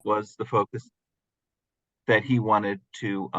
was the focus that he wanted to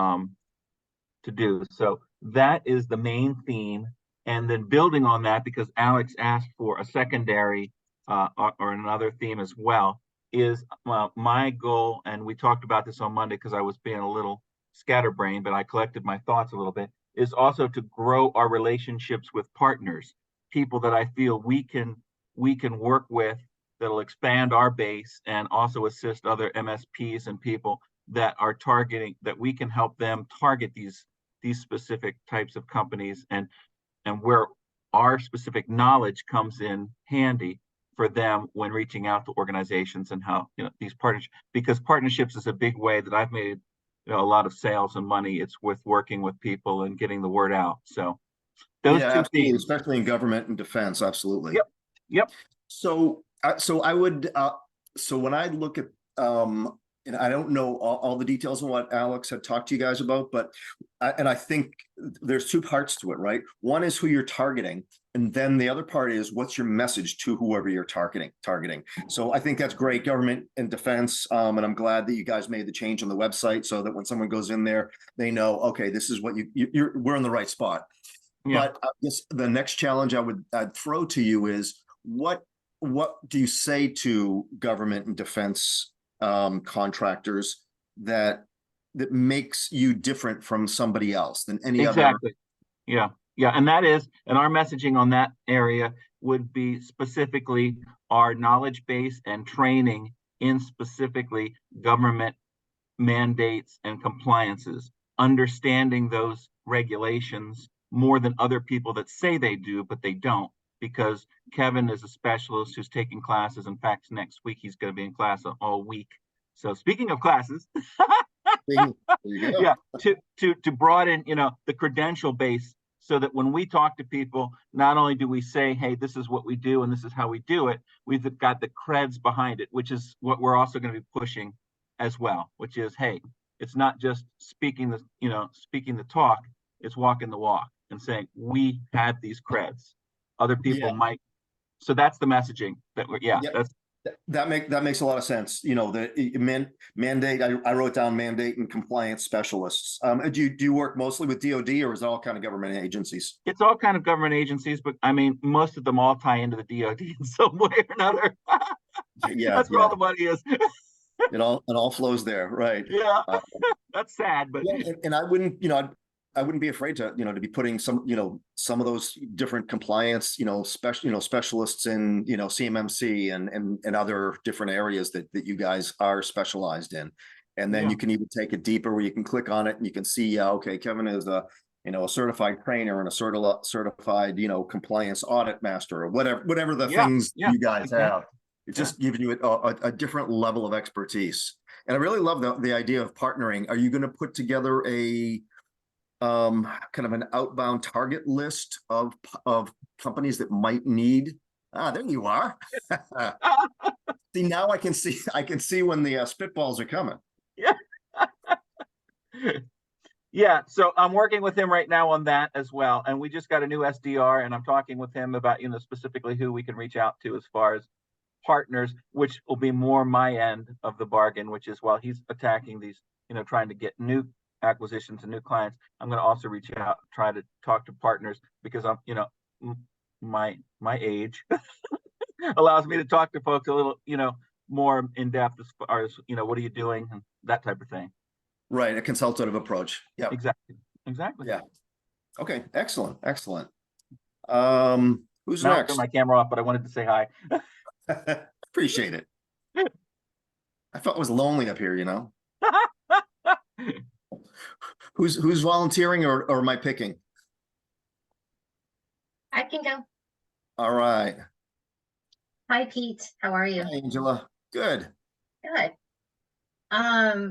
do. So that is the main theme. And then building on that, because Alex asked for a secondary or another theme as well, is my goal, and we talked about this on Monday because I was being a little scatterbrained, but I collected my thoughts a little bit, is also to grow our relationships with partners, people that I feel we can work with that'll expand our base and also assist other MSPs and people that are targeting, that we can help them target these specific types of companies, and where our specific knowledge comes in handy for them when reaching out to organizations, and how, these partnerships, because partnerships is a big way that I've made a lot of sales and money. It's with working with people and getting the word out. So those two absolutely, themes, especially in government and defense. Absolutely. Yep. So I would so when I look at and I don't know all the details on what Alex had talked to you guys about, but I think there's two parts to it, right? One is who you're targeting, and then the other part is what's your message to whoever you're targeting. So I think that's great, government and defense, and I'm glad that you guys made the change on the website so that when someone goes in there, they know, okay, this is what we're in the right spot. Yeah. But I guess the next challenge I'd throw to you is what do you say to government and defense contractors that makes you different from somebody else than any other? Exactly. Yeah. And that is, and our messaging on that area would be specifically our knowledge base and training in specifically government mandates and compliances, understanding those regulations more than other people that say they do, but they don't, because Kevin is a specialist who's taking classes. In fact, next week he's going to be in class all week. So speaking of classes, yeah, to broaden, the credential base, so that when we talk to people, not only do we say, hey, this is what we do and this is how we do it, we've got the creds behind it, which is what we're also going to be pushing as well, which is, hey, it's not just speaking the talk, it's walking the walk and saying, we have these creds. Other people might. So that's the messaging that that makes a lot of sense. The mandate, I wrote down mandate and compliance specialists. Do you work mostly with DoD, or is it all kind of government agencies? It's all kind of government agencies, but I mean, most of them all tie into the DoD in some way or another. That's where all the money is. It all flows there, right? Yeah, that's sad, but and I wouldn't, I wouldn't be afraid to, to be putting some of those different compliance, specialists in, CMMC and other different areas that you guys are specialized in. And then you can even take it deeper, where you can click on it and you can see, okay, Kevin is a certified trainer and a certified, compliance audit master, or whatever the things you guys have. It just gives you a different level of expertise. And I really love the idea of partnering. Are you going to put together a kind of an outbound target list of companies that might need? There you are. See, now I can see when the spitballs are coming. Yeah, so I'm working with him right now on that as well, and we just got a new SDR, and I'm talking with him about specifically who we can reach out to as far as partners, which will be more my end of the bargain, which is, while he's attacking these, trying to get new acquisitions and new clients, I'm going to also reach out, try to talk to partners, because I'm, my age allows me to talk to folks a little, more in depth as far as, what are you doing and that type of thing. Right, a consultative approach. Yeah, exactly. Yeah. Okay, excellent. Who's now next? I turn my camera off, but I wanted to say hi. Appreciate it. I felt it was lonely up here, Who's volunteering, or am I picking? I can go. All right. Hi, Pete. How are you? Hi, Angela. Good. Good.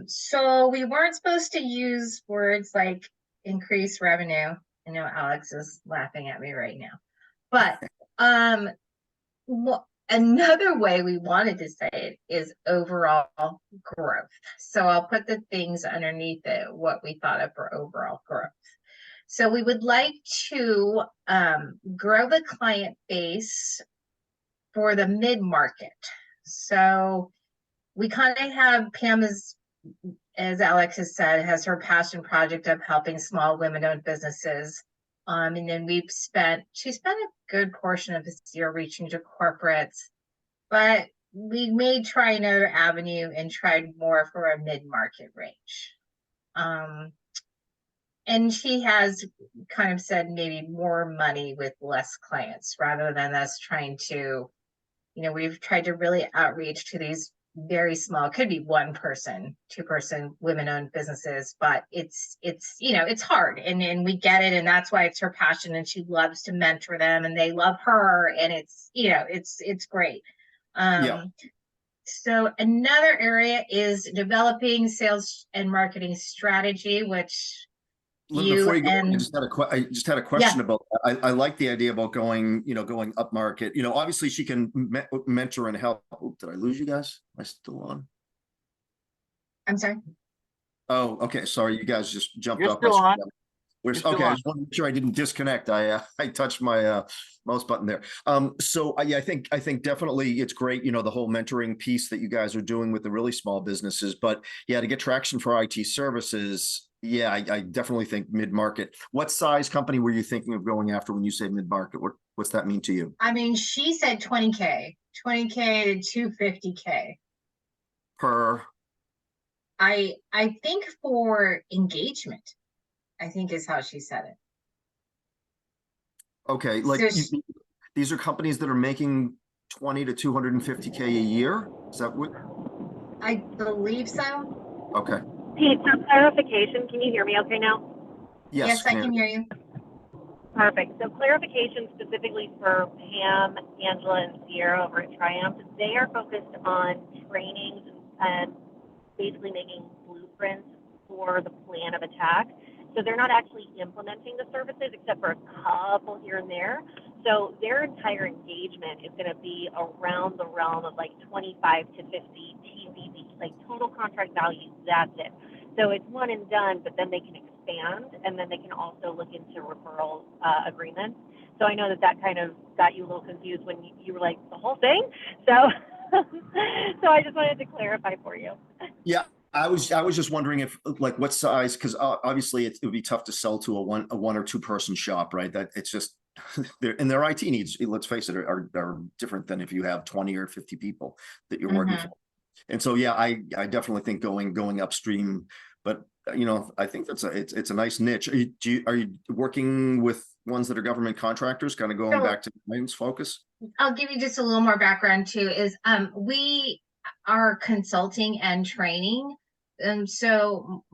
So we weren't supposed to use words like increase revenue. I know Alex is laughing at me right now, but another way we wanted to say it is overall growth. So I'll put the things underneath it, what we thought of for overall growth. So we would like to grow the client base for the mid-market. So we kind of have Pam as Alex has said, has her passion project of helping small women-owned businesses. And then she spent a good portion of this year reaching to corporates, but we may try another avenue and tried more for a mid-market range. And she has kind of said maybe more money with less clients rather than us trying to, we've tried to really outreach to these very small, could be 1-person, 2-person women-owned businesses, but it's hard, and we get it, and that's why it's her passion, and she loves to mentor them, and they love her, and it's great. So another area is developing sales and marketing strategy, which Before you go, and I just had a question about that. I like the idea about going up market. Obviously she can mentor and help. Oh, did I lose you guys? Am I still on? I'm sorry. Oh, okay. Sorry, you guys just jumped You're up. still on. Okay, I just want to make sure I didn't disconnect. I touched my mouse button there. So I think definitely it's great, the whole mentoring piece that you guys are doing with the really small businesses. But yeah, to get traction for IT services, yeah, I definitely think mid-market. What size company were you thinking of going after when you say mid-market? What's that mean to you? I mean, she said 20K to 250K. Per? I think for engagement, I think is how she said it. Okay, these are companies that are making 20 to 250K a year. Is that what? I believe so. Okay. Pete, for clarification, can you hear me okay now? Yes, I can hear you. Perfect. So clarification specifically for Pam, Angela, and Sierra over at Triumph, they are focused on trainings and basically making blueprints for the plan of attack. So they're not actually implementing the services except for a couple here and there. So their entire engagement is going to be around the realm of like 25 to 50 TCV, like total contract value. That's it. So it's one and done, but then they can expand, and then they can also look into referral agreements. So I know that kind of got you a little confused when you were like the whole thing. So so I just wanted to clarify for you. Yeah. I was just wondering if what size, because obviously it would be tough to sell to a one or 2-person shop, right? That it's just their IT needs, let's face it, are different than if you have 20 or 50 people that you're working for. And so yeah, I definitely think going upstream, but I think it's a nice niche. Are you working with ones that are government contractors, kind of going back to clients focus? I'll give you just a little more background too. Is we are consulting and training. So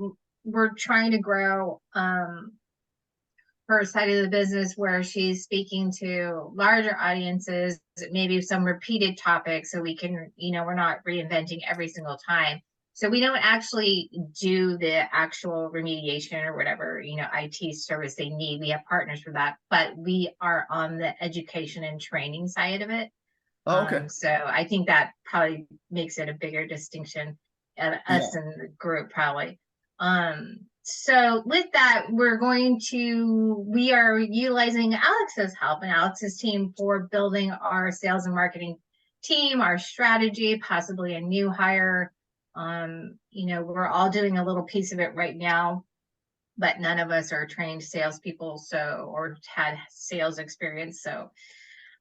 we're trying to grow her side of the business where she's speaking to larger audiences, maybe some repeated topics, so we can, we're not reinventing every single time. So we don't actually do the actual remediation or whatever, IT service they need. We have partners for that, but we are on the education and training side of it. Oh, okay. So I think that probably makes it a bigger distinction at us in the group, probably. So with that, we are utilizing Alex's help and Alex's team for building our sales and marketing team, our strategy, possibly a new hire. We're all doing a little piece of it right now, but none of us are trained salespeople, or had sales experience. So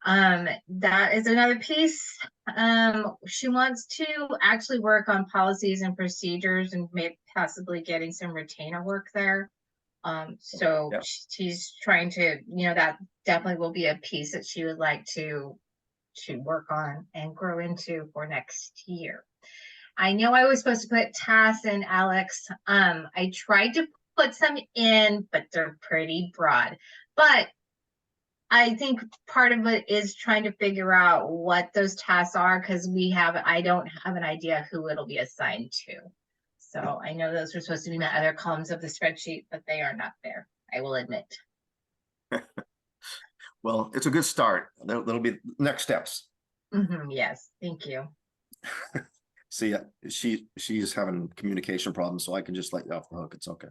that is another piece. She wants to actually work on policies and procedures and maybe possibly getting some retainer work there. So she's trying to, that definitely will be a piece that she would like to work on and grow into for next year. I know I was supposed to put Tass and Alex. I tried to put some in, but they're pretty broad. But I think part of it is trying to figure out what those tasks are, because I don't have an idea who it'll be assigned to. So I know those are supposed to be my other columns of the spreadsheet, but they are not there, I will admit. Well, it's a good start. That'll be next steps. Yes, thank you. See, she's having communication problems, so I can just let you off the hook. It's okay.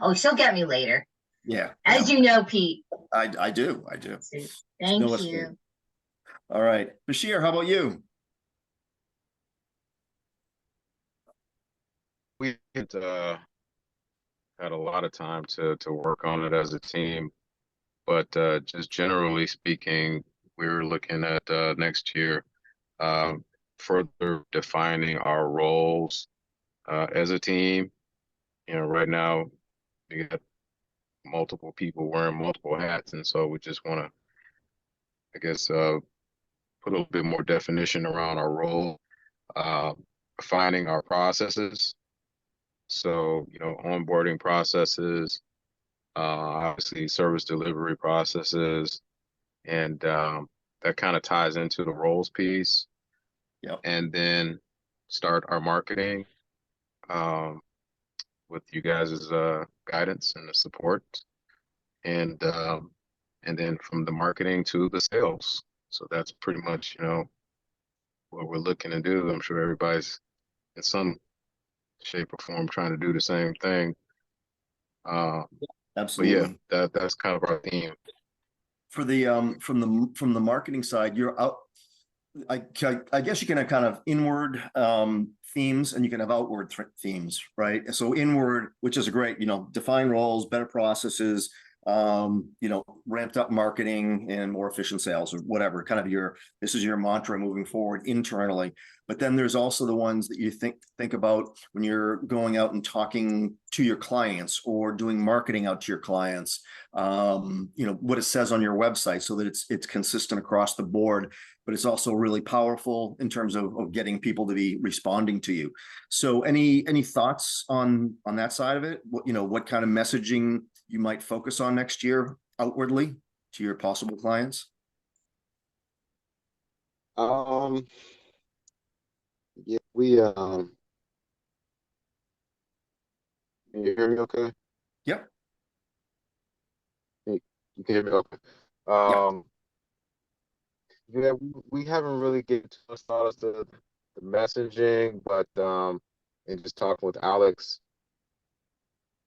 Oh, she'll get me later. Yeah. As you know, Pete. I do. Thank you. All right. Bashir, how about you? we had a lot of time to work on it as a team, but just generally speaking, we're looking at next year um, further defining our roles as a team. You know, right now we got multiple people wearing multiple hats, and so we just want to, I guess, put a little bit more definition around our role, uh, refining our processes. So, you know, onboarding processes, obviously service delivery processes, and that kind of ties into the roles piece. Yep. And then start our marketing um, with you guys' guidance and the support, and then from the marketing to the sales. So that's pretty much, you know, what we're looking to do. I'm sure everybody's in some shape or form trying to do the same thing. But yeah, Absolutely. that's kind of our theme. For the from the marketing side, you're out. I guess you can have kind of inward themes and you can have outward themes, right? So inward, which is a great, you know, define roles, better processes, you know, ramped up marketing and more efficient sales or whatever, kind of this is your mantra moving forward internally. But then there's also the ones that you think about when you're going out and talking to your clients or doing marketing out to your clients, you know, what it says on your website so that it's consistent across the board, but it's also really powerful in terms of getting people to be responding to you. So any thoughts on that side of it? What, you know, what kind of messaging you might focus on next year outwardly to your possible clients? Um, yeah, we can you hear me okay? Yep. You can hear me okay. Yep. Yeah, we haven't really given too much thought as to the messaging, but and just talking with Alex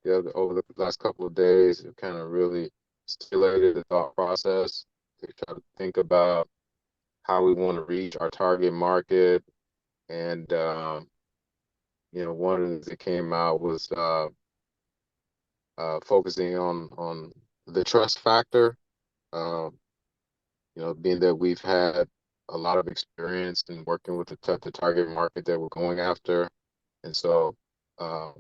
over the last couple of days, it kind of really stimulated the thought process to try to think about how we want to reach our target market. And you know, one of the things that came out was focusing on the trust factor. Um, you know, being that we've had a lot of experience in working with the target market that we're going after, and so um,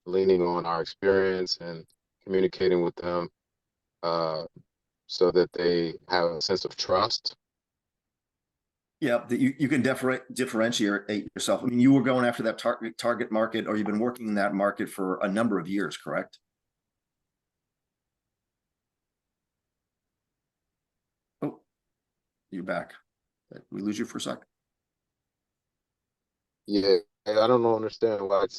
leaning on our experience and communicating with them uh, so that they have a sense of trust. Yeah, that you can differentiate yourself. I mean, you were going after that target market, or you've been working in that market for a number of years, correct? Oh, you're back. Did we lose you for a sec? Yeah, I don't know, understand why it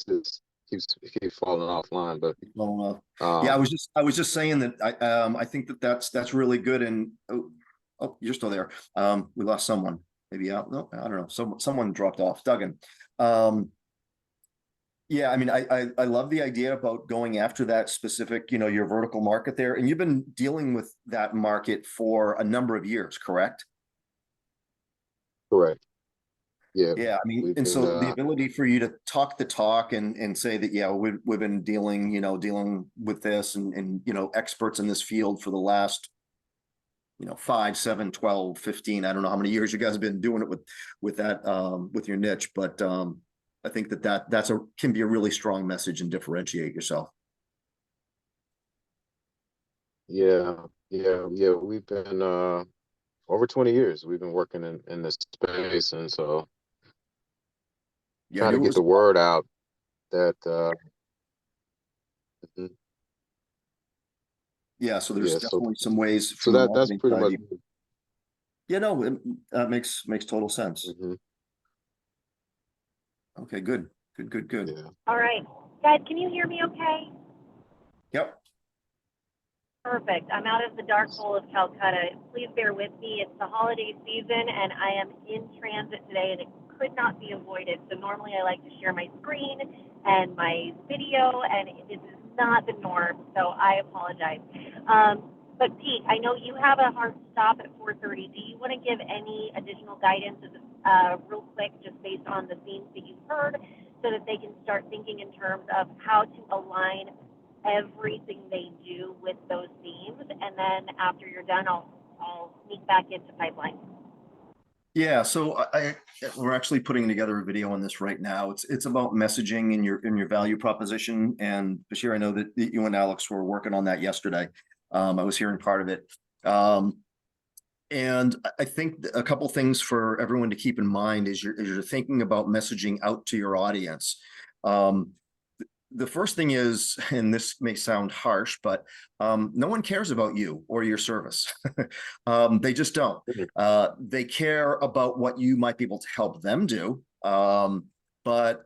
keeps falling offline, but Well, yeah, I was just saying that I think that's really good. And oh, you're still there. We lost someone. Maybe out. No, I don't know. Someone dropped off. Duggan. Yeah, I mean, I love the idea about going after that specific, you know, your vertical market there, and you've been dealing with that market for a number of years, correct? correct. Yeah, Yeah, I mean, we've and been so the ability for you to talk the talk and say that, yeah, we've been dealing with this and, you know, experts in this field for the last, you know, 5, 7, 12, 15. I don't know how many years you guys have been doing it with that, with your niche, but I think that's can be a really strong message and differentiate yourself. yeah, we've been over 20 years we've been working in this space, and so Yeah, trying to get yours. the word out that mhm, Yeah, so there's yeah, definitely some ways so from the that's marketing pretty side. much Yeah, no, that makes total sense. mhm, Okay, good. yeah. All right. Guys, can you hear me okay? Yep. Perfect. I'm out of the dark hole of Calcutta. Please bear with me. It's the holiday season, and I am in transit today, and it could not be avoided. So normally I like to share my screen and my video, and this is not the norm, so I apologize. But Pete, I know you have a hard stop at 4:30. Do you want to give any additional guidance, real quick, just based on the themes that you've heard, so that they can start thinking in terms of how to align everything they do with those themes. And then after you're done, I'll sneak back into pipeline. Yeah, so we're actually putting together a video on this right now. It's about messaging in your value proposition. And Bashir, I know that you and Alex were working on that yesterday. I was hearing part of it. And I think a couple things for everyone to keep in mind as you're thinking about messaging out to your audience. The first thing is, and this may sound harsh, but no one cares about you or your service. They just don't. They care about what you might be able to help them do. But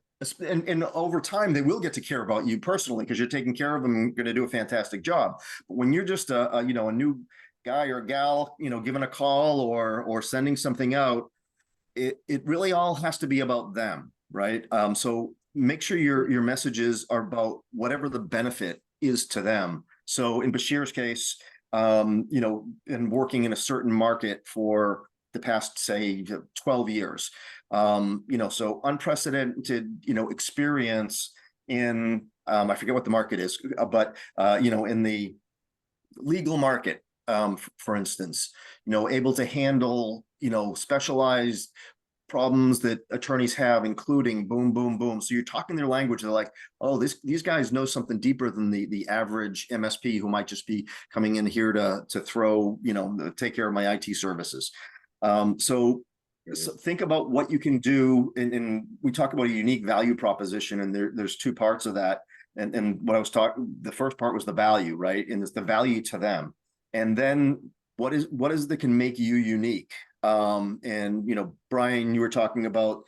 over time, they will get to care about you personally because you're taking care of them and going to do a fantastic job. But when you're just a new guy or gal, giving a call or sending something out, it really all has to be about them, right? So make sure your messages are about whatever the benefit is to them. So in Bashir's case, in working in a certain market for the past, say, 12 years, so unprecedented, experience in, I forget what the market is, but, in the legal market, for instance, able to handle, specialized problems that attorneys have, including boom, boom, boom. So you're talking their language. They're like, oh, these guys know something deeper than the average MSP who might just be coming in here to throw, take care of my IT services. So think about what you can do. And we talk about a unique value proposition, and there's two parts of that. And what I was talking, the first part was the value, right? And it's the value to them. And then what is that can make you unique? And Brian, you were talking about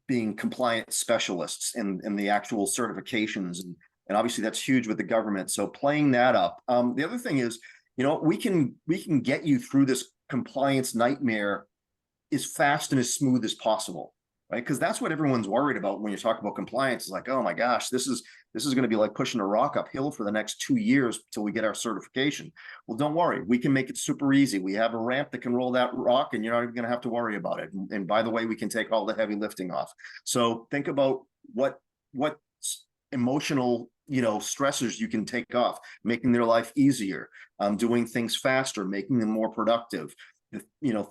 being compliant specialists and the actual certifications, and obviously that's huge with the government. So playing that up. The other thing is, we can get you through this compliance nightmare as fast and as smooth as possible, right? Because that's what everyone's worried about when you talk about compliance. Is like, oh my gosh, this is going to be like pushing a rock uphill for the next 2 years till we get our certification. Well, don't worry, we can make it super easy. We have a ramp that can roll that rock, and you're not even going to have to worry about it. And by the way, we can take all the heavy lifting off. So think about what emotional stressors you can take off, making their life easier, doing things faster, making them more productive.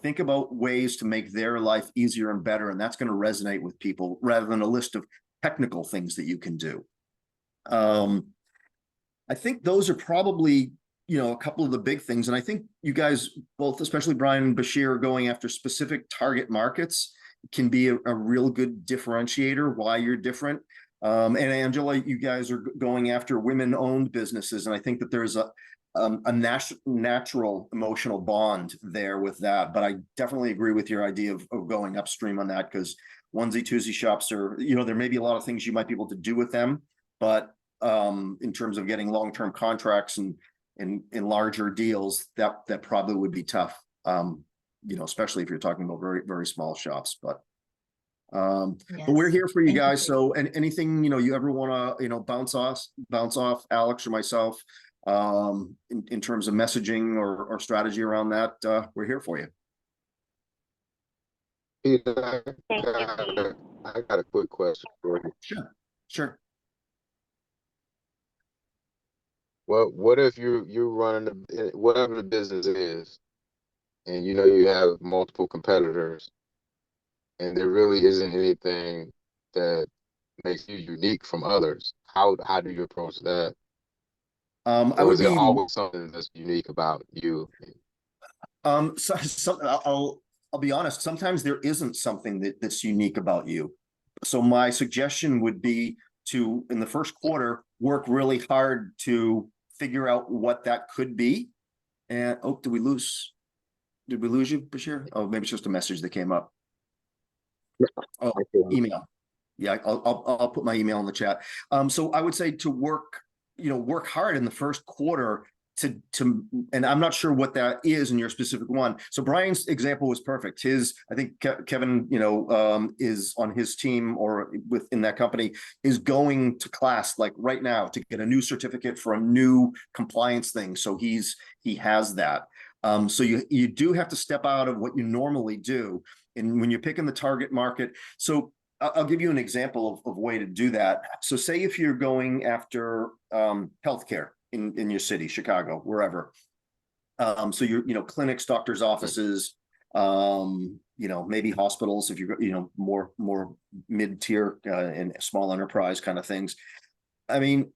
Think about ways to make their life easier and better, and that's going to resonate with people rather than a list of technical things that you can do. I think those are probably, a couple of the big things. And I think you guys both, especially Brian and Bashir, going after specific target markets can be a real good differentiator why you're different. And Angela, you guys are going after women-owned businesses. And I think that there's a natural emotional bond there with that. But I definitely agree with your idea of going upstream on that, because onesie-twosie shops are, there may be a lot of things you might be able to do with them, but in terms of getting long-term contracts and in larger deals, that probably would be tough, especially if you're talking about very, very small shops. But we're here for you guys. So anything, you ever want to, bounce off Alex or myself, in terms of messaging or strategy around that, we're here for you. Peter, I got a quick question for you. Sure. Well, what if you're running whatever the business is, and you have multiple competitors, and there really isn't anything that makes you unique from others? How do you approach that? Or is there always something that's unique about you? I'll be honest. Sometimes there isn't something that's unique about you. So my suggestion would be to, in the first quarter, work really hard to figure out what that could be. And did we lose you, Bashir? Oh, maybe it's just a message that came up. Oh, email. Yeah, I'll put my email in the chat. So I would say to work hard in the first quarter to, and I'm not sure what that is in your specific one. So Brian's example was perfect. I think Kevin, is on his team or within that company is going to class like right now to get a new certificate for a new compliance thing. So he has that. So you do have to step out of what you normally do. And when you're picking the target market, so I'll give you an example of way to do that. So say if you're going after healthcare in your city, Chicago, wherever. So you're, clinics, doctors' offices, maybe hospitals if you're, more mid-tier and small enterprise kind of things. I mean,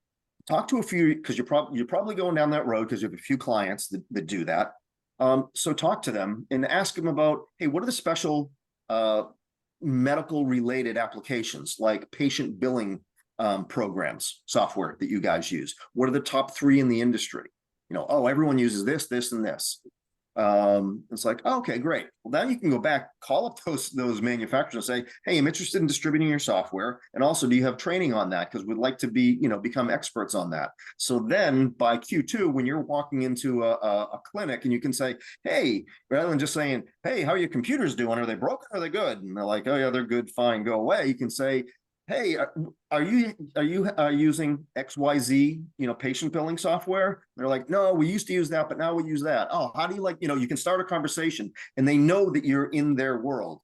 talk to a few, because you're probably going down that road because you have a few clients that do that. So talk to them and ask them about, hey, what are the special medical related applications like patient billing programs, software that you guys use? What are the top 3 in the industry? Oh, everyone uses this, and this. It's like, oh, okay, great. Well, now you can go back, call up those manufacturers and say, hey, I'm interested in distributing your software. And also, do you have training on that? Because we'd like to become experts on that. So then by Q2, when you're walking into a clinic and you can say, hey, rather than just saying, hey, how are your computers doing? Are they broken? Or are they good? And they're like, oh yeah, they're good, fine, go away. You can say, hey, are you using XYZ, patient billing software? They're like, no, we used to use that, but now we use that. Oh, how do you you can start a conversation and they know that you're in their world.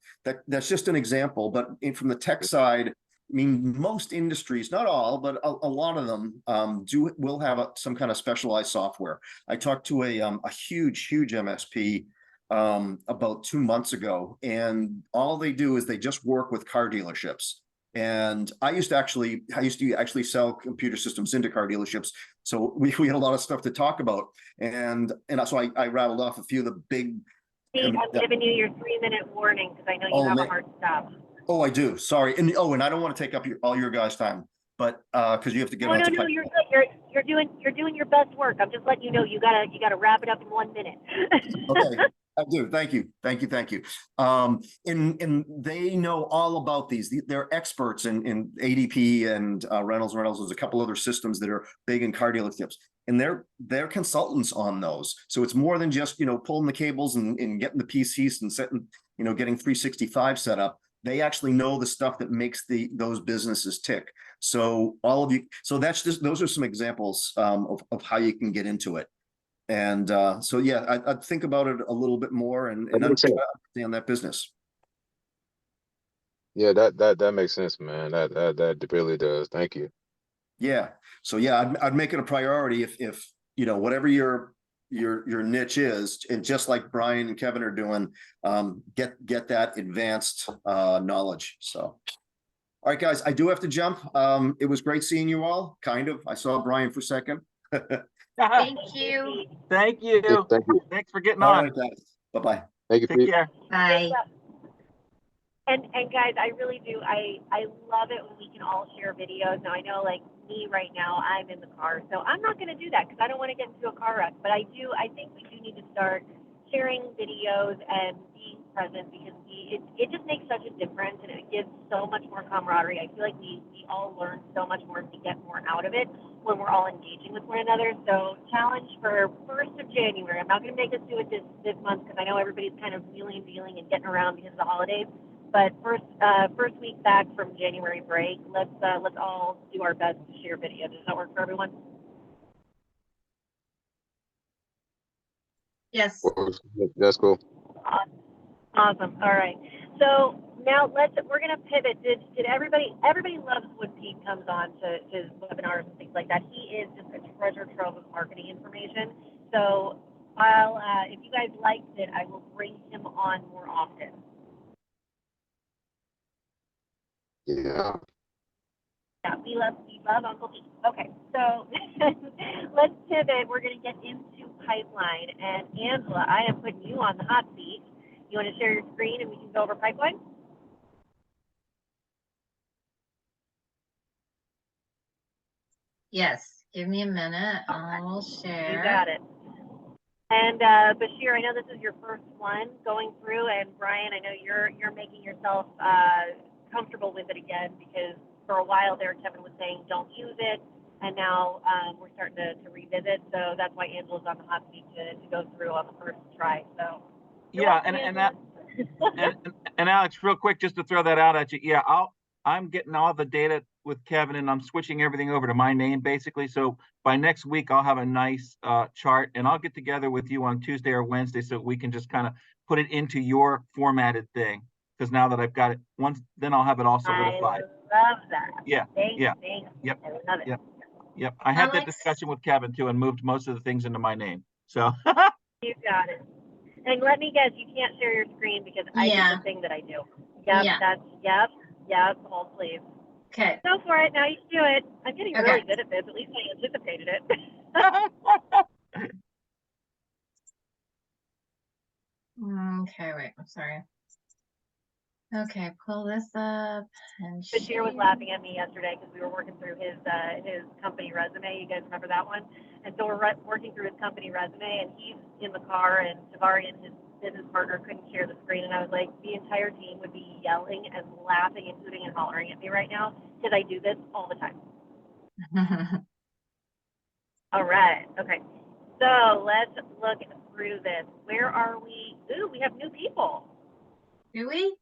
That's just an example, but from the tech side, I mean, most industries, not all, but a lot of them will have some kind of specialized software. I talked to a huge MSP about 2 months ago, and all they do is they just work with car dealerships. And I used to actually sell computer systems into car dealerships. So we had a lot of stuff to talk about. And so I rattled off a few of the big. Steve, I'm giving you your 3-minute warning because I know you have a hard stop. Oh, I do. Sorry. And I don't want to take up all your guys' time, but because you have to get on. No, you're good. You're doing your best work. I'm just letting you know you gotta wrap it up in 1 minute. Okay. I do. Thank you. And they know all about these. They're experts in ADP and Reynolds. There's a couple other systems that are big in car dealerships, and they're consultants on those. So it's more than just pulling the cables and getting the PCs and setting getting 365 set up. They actually know the stuff that makes those businesses tick. So all of you. So those are some examples of how you can get into it. And so, yeah, I'd think about it a little bit more and understand that business. Yeah, that makes sense, man. That really does. Thank you. Yeah. So yeah, I'd make it a priority if whatever your niche is, and just like Brian and Kevin are doing, get that advanced knowledge. So, all right, guys, I do have to jump. It was great seeing you all. Kind of. I saw Brian for a second. Thank you. Thank you. Thank you. Thanks for getting All on. right, guys. Bye-bye. Thank you, Take Pete. care. Bye. And guys, I really do. I love it when we can all share videos. Now I know, like me right now, I'm in the car, so I'm not going to do that because I don't want to get into a car wreck. But I think we do need to start sharing videos and being present because it just makes such a difference and it gives so much more camaraderie. I feel like we all learn so much more and we get more out of it when we're all engaging with one another. So challenge for 1st of January. I'm not going to make us do it this month because I know everybody's kind of wheeling and dealing and getting around because of the holidays. But first week back from January break, let's all do our best to share video. Does that work for everyone? Yes. That's cool. Awesome. All right. So now we're gonna pivot. Did everybody loves when Pete comes on to his webinars and things like that. He is just a treasure trove of marketing information. So if you guys liked it, I will bring him on more often. Yeah. Yeah, we love Uncle Pete. Okay, so let's pivot. We're going to get into pipeline. And Angela, I am putting you on the hot seat. You want to share your screen and we can go over pipeline? Yes. Give me a minute. I'll share. You got it. And Bashir, I know this is your first one going through, and Brian, I know you're making yourself comfortable with it again because for a while there, Kevin was saying don't use it, and now we're starting to revisit. So that's why Angela's on the hot seat to go through on the first try. So Yeah, and Alex, real quick, just to throw that out at you. Yeah, I'm getting all the data with Kevin, and I'm switching everything over to my name basically. So by next week, I'll have a nice chart, and I'll get together with you on Tuesday or Wednesday so we can just kind of put it into your formatted thing. because now that I've got it once, then I'll have it all I solidified. love that. Yeah, Thanks, yeah, thanks. yep, I love it. yep. Yep, I had that Alex? discussion with Kevin too and moved most of the things into my name. So You got it. And let me guess, you can't share your screen because I Yeah. did the thing that I do. Yep, Yeah. that's, yep, whole sleeve. Okay. Go for it. Now you can do it. I'm getting Okay. really good at this. At least I anticipated it. Okay, wait, I'm sorry. Okay, pull this up and Bashir was share. laughing at me yesterday because we were working through his company resume. You guys remember that one? And so we're working through his company resume, and he's in the car, and Jabari and his business partner couldn't share the screen. And I was like, the entire team would be yelling and laughing and hooting and hollering at me right now because I do this all the time. All right. Okay. So let's look through this. Where are we? Ooh, we have new people. Do we?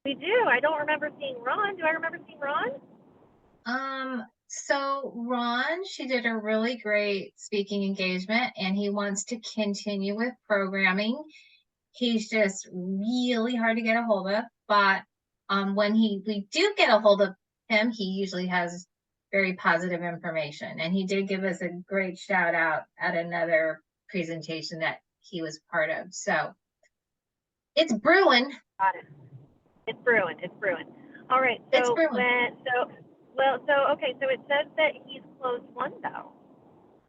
We do. I don't remember seeing Ron. Do I remember seeing Ron? So Ron, she did a really great speaking engagement and he wants to continue with programming. He's just really hard to get a hold of, but when we do get a hold of him, he usually has very positive information. And he did give us a great shout out at another presentation that he was part of. So it's brewing. Got it. It's brewing. It's brewing. All right. So It's brewing. okay. So it says that he's closed one though.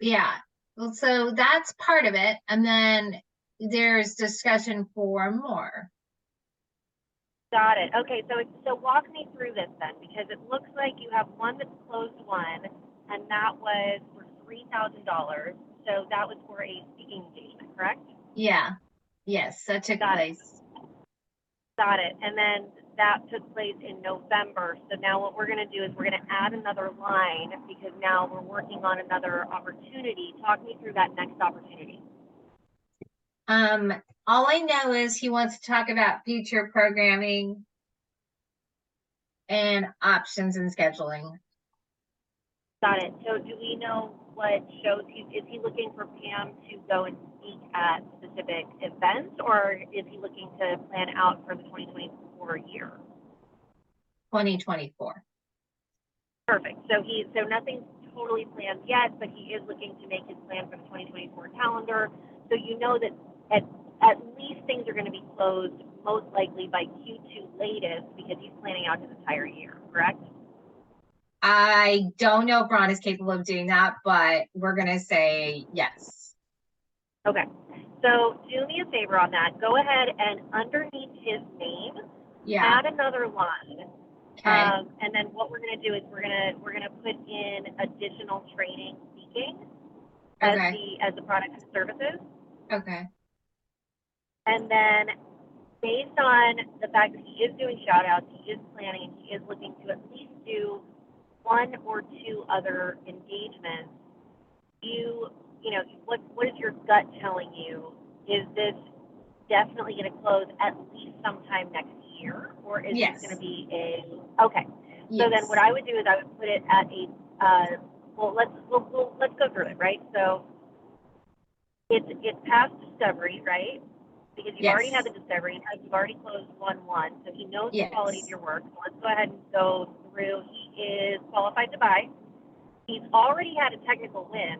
Yeah. Well, so that's part of it. And then there's discussion for more. Got it. Okay. So walk me through this then, because it looks like you have one that's closed one, and that was for $3,000. So that was for a speaking engagement, correct? Yeah. Yes, that took Got it. place. Got it. And then that took place in November. So now what we're going to do is we're going to add another line because now we're working on another opportunity. Talk me through that next opportunity. All I know is he wants to talk about future programming and options and scheduling. Got it. So do we know what shows is he looking for Pam to go and speak at specific events, or is he looking to plan out for the 2024 year? 2024. Perfect. So nothing's totally planned yet, but he is looking to make his plan for the 2024 calendar. So you know that at least things are going to be closed most likely by Q2 latest because he's planning out his entire year, correct? I don't know if Ron is capable of doing that, but we're going to say yes. Okay. So do me a favor on that. Go ahead and underneath his name, Yeah. add another line. Okay. And then what we're going to do is we're going to put in additional training speaking as the products and services. Okay. And then based on the fact that he is doing shout outs, he is planning, he is looking to at least do one or two other engagements. You know, what is your gut telling you? Is this definitely going to close at least sometime next year, or is Yes. this going to be okay? Yes. So then what I would do is I would put it at let's go through it, right? So it's past discovery, right? Because you've already had the discovery, and you've already closed 1-1, so he knows the quality of your work. So let's go ahead and go through. He is qualified to buy. He's already had a technical win,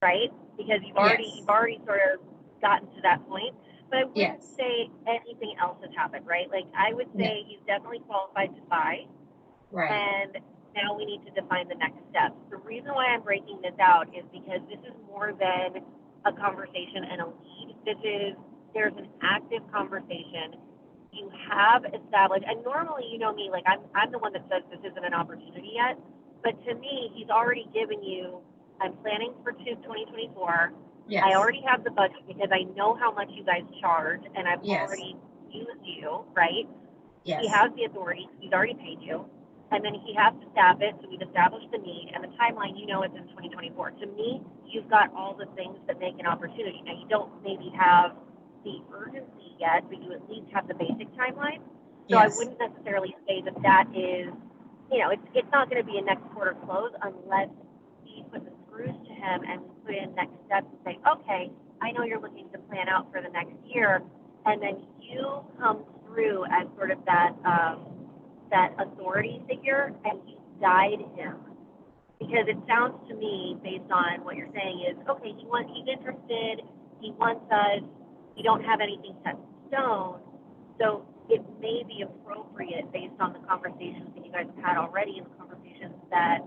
right? Because you've already sort of gotten to that point. But I wouldn't say anything else has happened, right? Like I would say he's definitely qualified to buy. Right. And now we need to define the next steps. The reason why I'm breaking this out is because this is more than a conversation and a lead. There's an active conversation. You have established, and normally, you know me, like I'm the one that says this isn't an opportunity yet, but to me, he's already given you, I'm planning for 2024. Yes. I already have the budget because I know how much you guys charge, and I've already used you, right? Yes. He has the authority. He's already paid you. And then he has to staff it, so we've established the need, and the timeline, you know, it's in 2024. To me, you've got all the things that make an opportunity. Now, you don't maybe have the urgency yet, but you at least have the basic timeline. So I wouldn't necessarily say that is, you know, it's not going to be a next quarter close unless we put the screws to him and put in next steps and say, okay, I know you're looking to plan out for the next year. and then you come through as sort of that that authority figure, and you guide him. Because it sounds to me, based on what you're saying, is okay. He's interested. He wants us. We don't have anything set in stone, so it may be appropriate, based on the conversations that you guys have had already, and the conversations that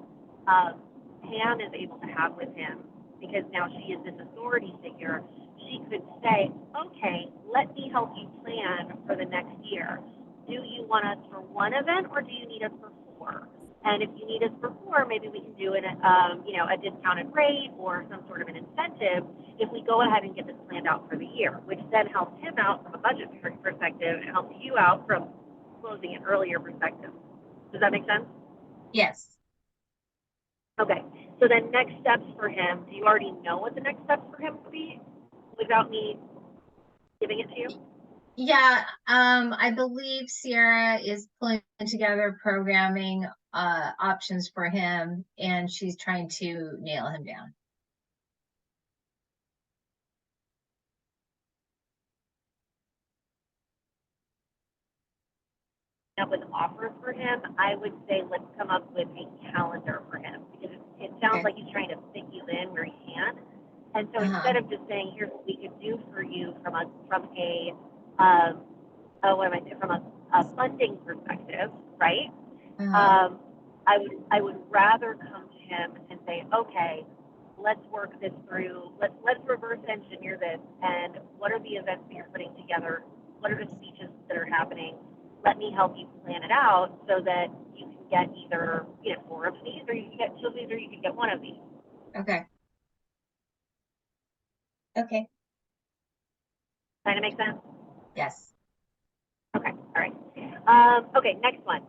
Pam is able to have with him, because now she is this authority figure. She could say, okay, let me help you plan for the next year. Do you want us for one event, or do you need us for 4? And if you need us for 4, maybe we can do it at, a discounted rate or some sort of an incentive if we go ahead and get this planned out for the year, which then helps him out from a budget perspective and helps you out from closing an earlier perspective. Does that make sense? Yes. Okay. So then next steps for him, do you already know what the next steps for him would be without me giving it to you? Yeah, I believe Sierra is pulling together programming options for him, and she's trying to nail him down. Up with offers for him, I would say let's come up with a calendar for him, because it sounds Okay. like he's trying to fit you in where he can. And so instead of just saying, here's what we could do for you from a funding perspective, right? I would rather come to him and say, okay, let's work this through. Let's reverse engineer this. And what are the events that you're putting together? What are the speeches that are happening? Let me help you plan it out so that you can get either 4 of these, or you can get 2 of these, or you can get 1 of these. Okay. Okay. Kind of make sense? Yes. Okay. All right. Okay. Next one.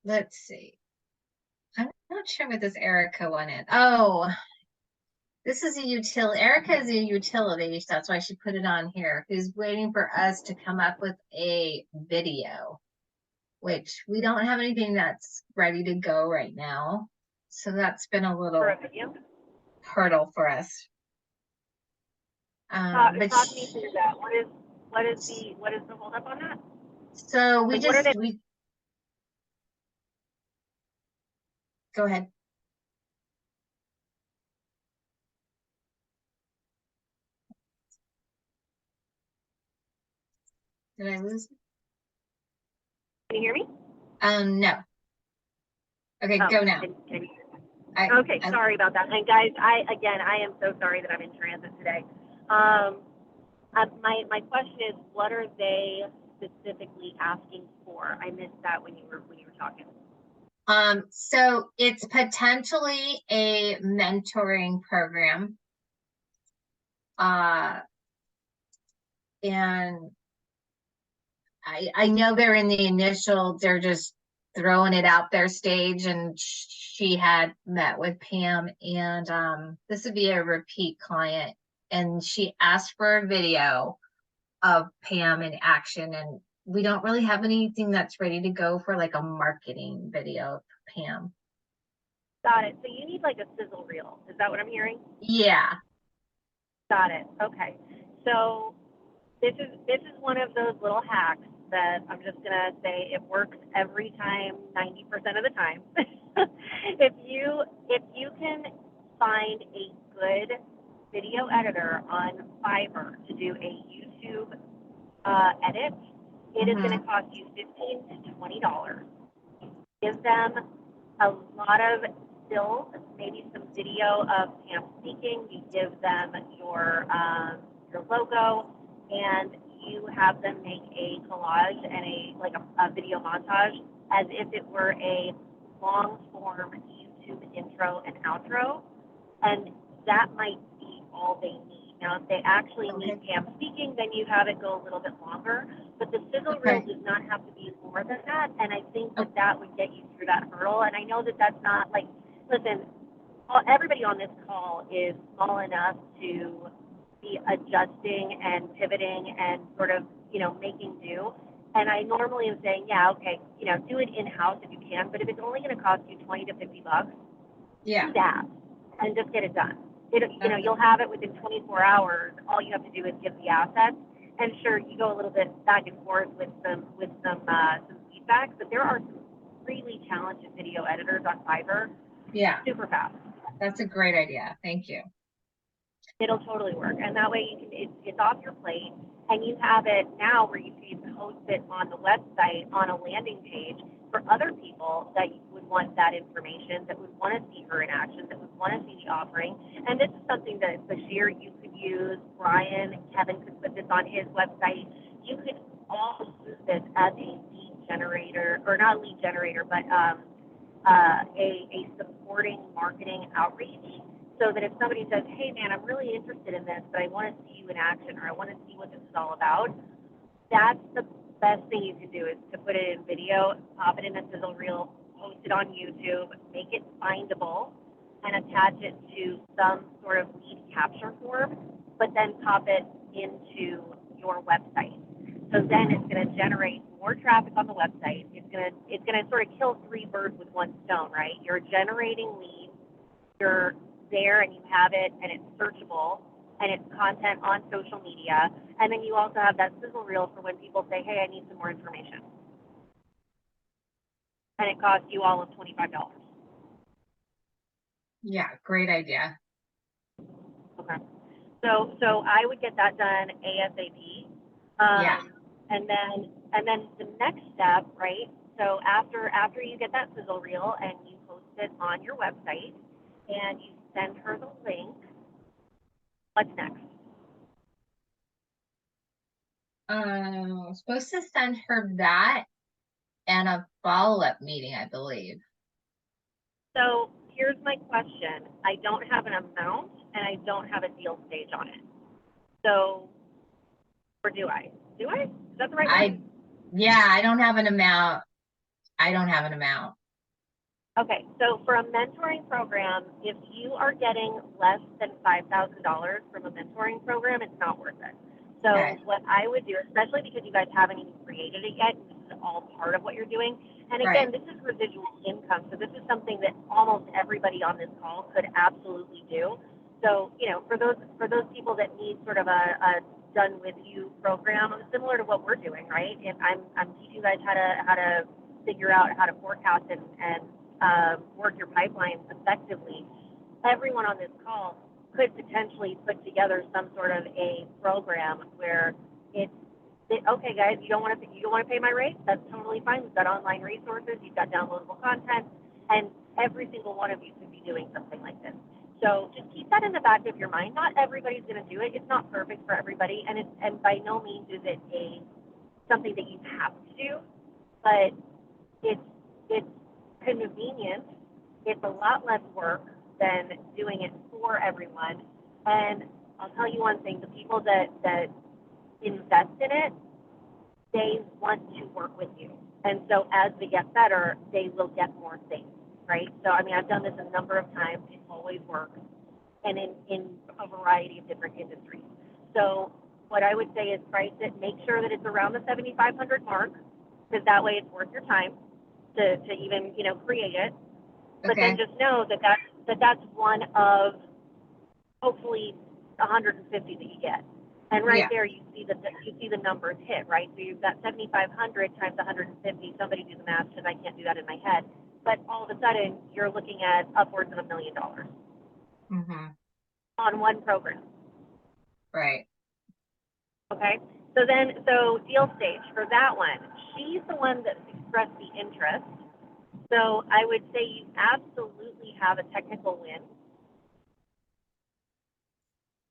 Let's see. I'm not sure what this Erica one is. Oh, this is a utility. Erica is a utility. That's why she put it on here. Who's waiting for us to come up with a video, which we don't have anything that's ready to go right now. So that's been a little hurdle for us. Talk me through that. What is the holdup on that? So we go ahead. Did I lose? Can you hear me? No. Okay, go now. Okay, sorry about that. And guys, I am so sorry that I'm in transit today. My question is, what are they specifically asking for? I missed that when you were talking. So it's potentially a mentoring program. And I know they're in the initial, they're just throwing it out there stage, and she had met with Pam, and this would be a repeat client, and she asked for a video of Pam in action, and we don't really have anything that's ready to go for like a marketing video of Pam. Got it. So you need like a sizzle reel. Is that what I'm hearing? Yeah. Got it. Okay. So this is one of those little hacks that I'm just gonna say it works every time, 90% of the time. If you can find a good video editor on Fiverr to do a YouTube edit, it is going to cost you $15 to $20. Give them a lot of stills, maybe some video of Pam speaking. You give them your logo, and you have them make a collage and a video montage as if it were a long form YouTube intro and outro, and that might be all they need. Now, if they actually need Pam speaking, then you have it go a little bit longer, but the sizzle reel does not have to be more than that, and I think that would get you through that hurdle. And I know that that's not like, listen, everybody on this call is small enough to be adjusting and pivoting and sort of, making do. And I normally am saying, yeah, okay, do it in-house if you can, but if it's only going to cost you $20 to $50, do that. and just get it done. You know, you'll have it within 24 hours. All you have to do is give the assets. And sure, you go a little bit back and forth with some feedback, but there are some really talented video editors on Fiverr. Yeah, Super fast. that's a great idea. Thank you. It'll totally work, and that way you can, it's off your plate, and you have it now where you can host it on the website on a landing page for other people that would want that information, that would want to see her in action, that would want to see the offering. And this is something that Bashir, you could use, Brian, Kevin could put this on his website. You could all use this as a lead generator, or not a lead generator, but a supporting marketing outreach. So that if somebody says, hey man, I'm really interested in this, but I want to see you in action, or I want to see what this is all about, that's the best thing you can do, is to put it in video, pop it in a sizzle reel, post it on YouTube, make it findable, and attach it to some sort of lead capture form, but then pop it into your website. So then it's going to generate more traffic on the website. It's going to sort of kill three birds with one stone, right? You're generating leads, you're there and you have it, and it's searchable, and it's content on social media, and then you also have that sizzle reel for when people say, hey, I need some more information, and it costs you all of $25. Yeah, great idea. Okay, so I would get that done ASAP. Yeah. And then the next step, right? So after you get that sizzle reel and you post it on your website and you send her the link, what's next? I'm supposed to send her that and a follow-up meeting, I believe. So here's my question. I don't have an amount and I don't have a deal stage on it. So, or do I? Do I? Is that the right word? Yeah, I don't have an amount. Okay, so for a mentoring program, if you are getting less than $5,000 from a mentoring program, it's not worth it. So Okay. what I would do, especially because you guys haven't even created it yet, this is all part of what you're doing. And again, This is residual income, so this is something that almost everybody on this call could absolutely do. So, you know, for those people that need sort of a done with you program, similar to what we're doing, right? And I'm teaching you guys how to figure out how to forecast and work your pipeline effectively. Everyone on this call could potentially put together some sort of a program where okay, guys, you don't want to pay my rate? That's totally fine. We've got online resources, you've got downloadable content, and every single one of you could be doing something like this. So just keep that in the back of your mind. Not everybody's going to do it. It's not perfect for everybody, and by no means is it something that you have to do, but it's convenient. It's a lot less work than doing it for everyone. And I'll tell you one thing, the people that invest in it, they want to work with you. And so as they get better, they will get more things, right? So, I mean, I've done this a number of times. It always works, and in a variety of different industries. So what I would say is price it, make sure that it's around the 7,500 mark, because that way it's worth your time to even, you know, create it. But Okay. then just know that's one of hopefully 150 that you get. And right there you see the numbers hit, right? So you've got 7,500 times 150. Somebody do the math, because I can't do that in my head. But all of a sudden you're looking at upwards of $1 million on one program. Right. Okay. So deal stage for that one. She's the one that expressed the interest. So I would say you absolutely have a technical win.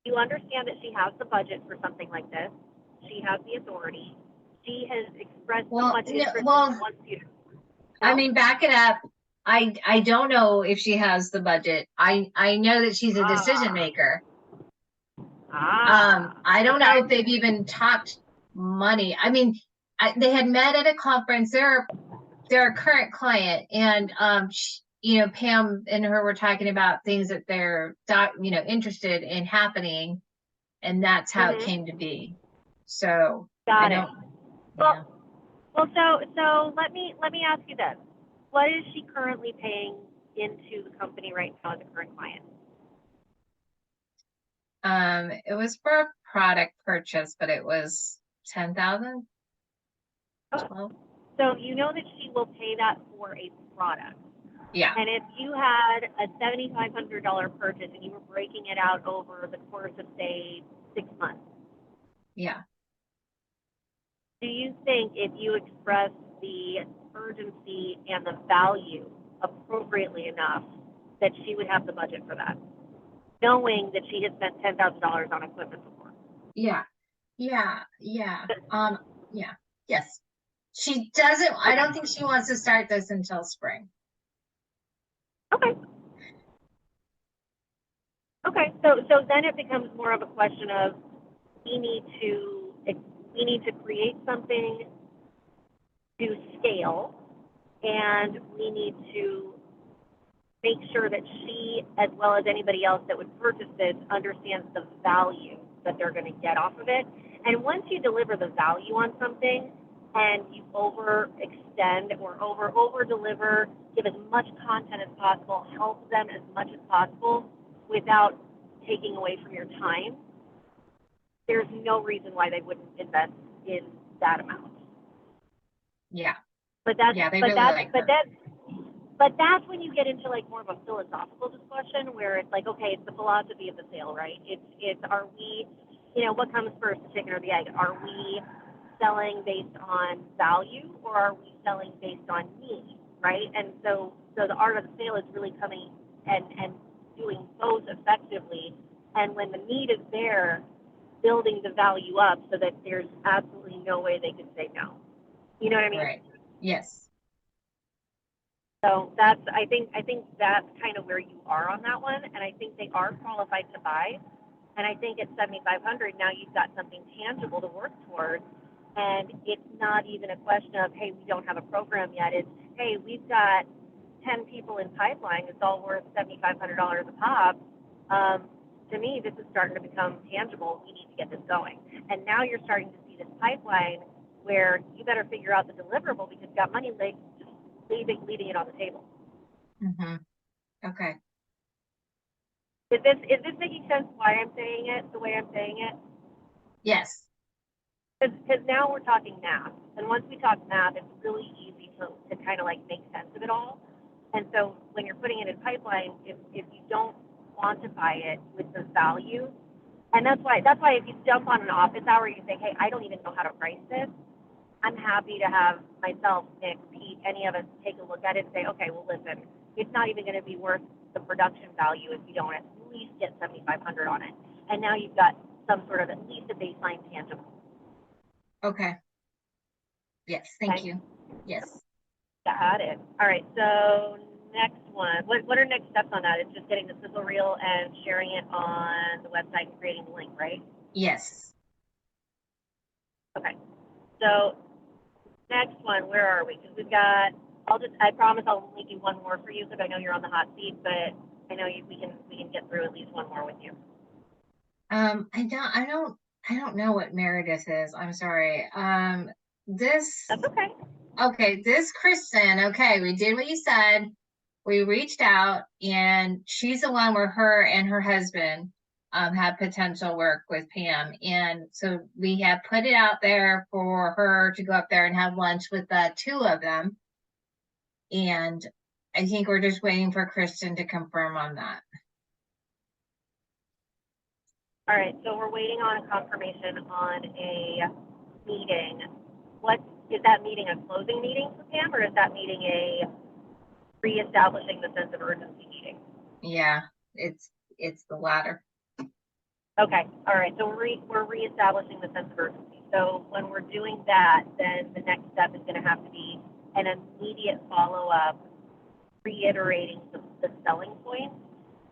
You understand that she has the budget for something like this. She has the authority. She has expressed so much interest in wants you. I mean, back it up. I don't know if she has the budget. I know that she's a decision maker. I don't know if they've even talked money. I mean, they had met at a conference. They're a current client, and you know, Pam and her were talking about things that they're interested in happening, and that's how it came to be. So got it. Well, so let me ask you this: what is she currently paying into the company right now as a current client? It was for a product purchase, but it was 10,000. Oh, so you know that she will pay that for a product. Yeah, And if you had a $7,500 purchase and you were breaking it out over the course of, say, 6 months, yeah. do you think if you express the urgency and the value appropriately enough that she would have the budget for that, knowing that she has spent $10,000 on equipment before? Yeah, yeah, yeah. Yeah, yes. She doesn't, I don't think she wants to start this until spring. Okay. Okay, so then it becomes more of a question of we need to create something to scale, and we need to make sure that she, as well as anybody else that would purchase this, understands the value that they're going to get off of it. And once you deliver the value on something and you overextend or over deliver, give as much content as possible, help them as much as possible without taking away from your time, there's no reason why they wouldn't invest in that amount. Yeah, But that's yeah, they but really that's like but her. that's but that's when you get into like more of a philosophical discussion where it's like, okay, it's the philosophy of the sale, right? It's are we, what comes first, the chicken or the egg? Are we selling based on value or are we selling based on need, right? And so the art of the sale is really coming and doing both effectively. And when the need is there, building the value up so that there's absolutely no way they could say no. You know what I mean? Right. Yes. So that's, I think that's kind of where you are on that one, and I think they are qualified to buy. And I think at 7,500 now you've got something tangible to work towards, and it's not even a question of, hey, we don't have a program yet. It's, hey, we've got 10 people in pipeline. It's all worth $7,500 a pop. To me, this is starting to become tangible. We need to get this going. And now you're starting to see this pipeline where you better figure out the deliverable because you've got money just leaving it on the table. Mm-hmm. Okay. Is this making sense why I'm saying it the way I'm saying it? Yes. Because now we're talking math. And once we talk math, it's really easy to kind of like make sense of it all. And so when you're putting it in pipeline, if you don't quantify it with the value, and that's why if you jump on an office hour, you say, hey, I don't even know how to price this. I'm happy to have myself, Nick, Pete, any of us take a look at it and say, okay, well, listen, it's not even going to be worth the production value if you don't at least get 7,500 on it. And now you've got some sort of at least a baseline tangible. Okay. Yes. Thank Okay. you. Yes. Got it. All right. So next one. What are next steps on that? It's just getting the sizzle reel and sharing it on the website and creating the link, right? Yes. Okay. So next one, where are we? Because we've got, I promise I'll only do one more for you because I know you're on the hot seat, but I know we can get through at least one more with you. I don't know what Meredith is. I'm sorry. That's okay. Okay, this Kristen, okay, we did what you said. We reached out and she's the one where her and her husband have potential work with Pam. And so we have put it out there for her to go up there and have lunch with the two of them. And I think we're just waiting for Kristen to confirm on that. All right, so we're waiting on a confirmation on a meeting. What is that meeting, a closing meeting for Pam, or is that meeting a reestablishing the sense of urgency meeting? Yeah, it's the latter. Okay, all right, so we're reestablishing the sense of urgency. So when we're doing that, then the next step is going to have to be an immediate follow-up, reiterating the selling points.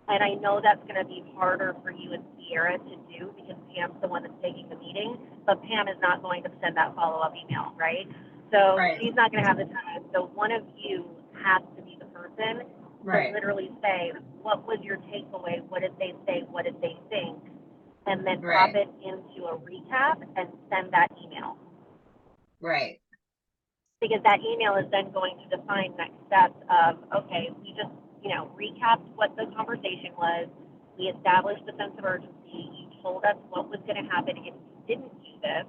And I know that's going to be harder for you and Sierra to do because Pam's the one that's taking the meeting, but Pam is not going to send that follow-up email, right? So Right. she's not going to have the time. So one of you has to be the person to literally say, what was your takeaway? What did they say? What did they think? And then pop it into a recap and send that email. Right. Because that email is then going to define next steps of, okay, we just, recapped what the conversation was. We established the sense of urgency. You told us what was going to happen if you didn't do this.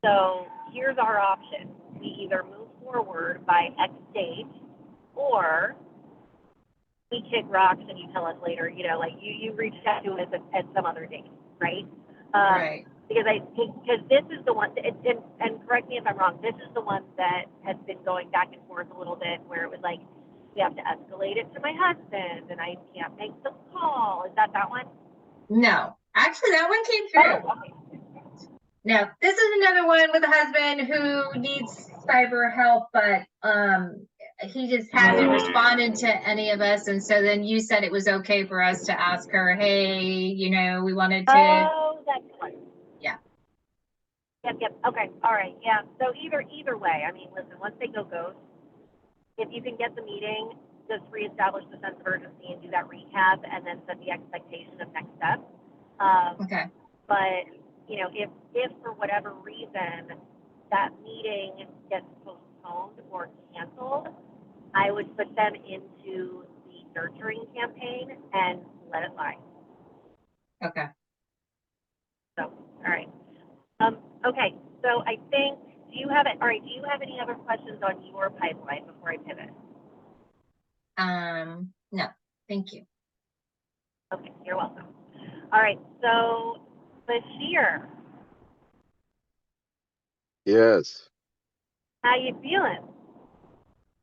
So here's our option. We either move forward by X date, or we kick rocks and you tell us later, you know, like you reached out to us at some other date, right? Right. Because this is the one, and correct me if I'm wrong, this is the one that has been going back and forth a little bit, where it was like, we have to escalate it to my husband, and I can't make the call. Is that one? No, actually, that one came through. Oh, okay. No, this is another one with a husband who needs cyber help, but he just hasn't responded to any of us. And so then you said it was okay for us to ask her, hey, you know, we wanted to. Oh, that's one. Yeah. Yep. Okay. All right. Yeah. So either way, I mean, listen, once they go ghost, if you can get the meeting, just reestablish the sense of urgency and do that recap, and then set the expectation of next steps. Okay. But you know, if for whatever reason that meeting gets postponed or canceled, I would put them into the nurturing campaign and let it lie. Okay. So, all right. Okay. So I think, do you have any other questions on your pipeline before I pivot? No, thank you. Okay, you're welcome. All right. So, Bashir, Yes. how you feeling?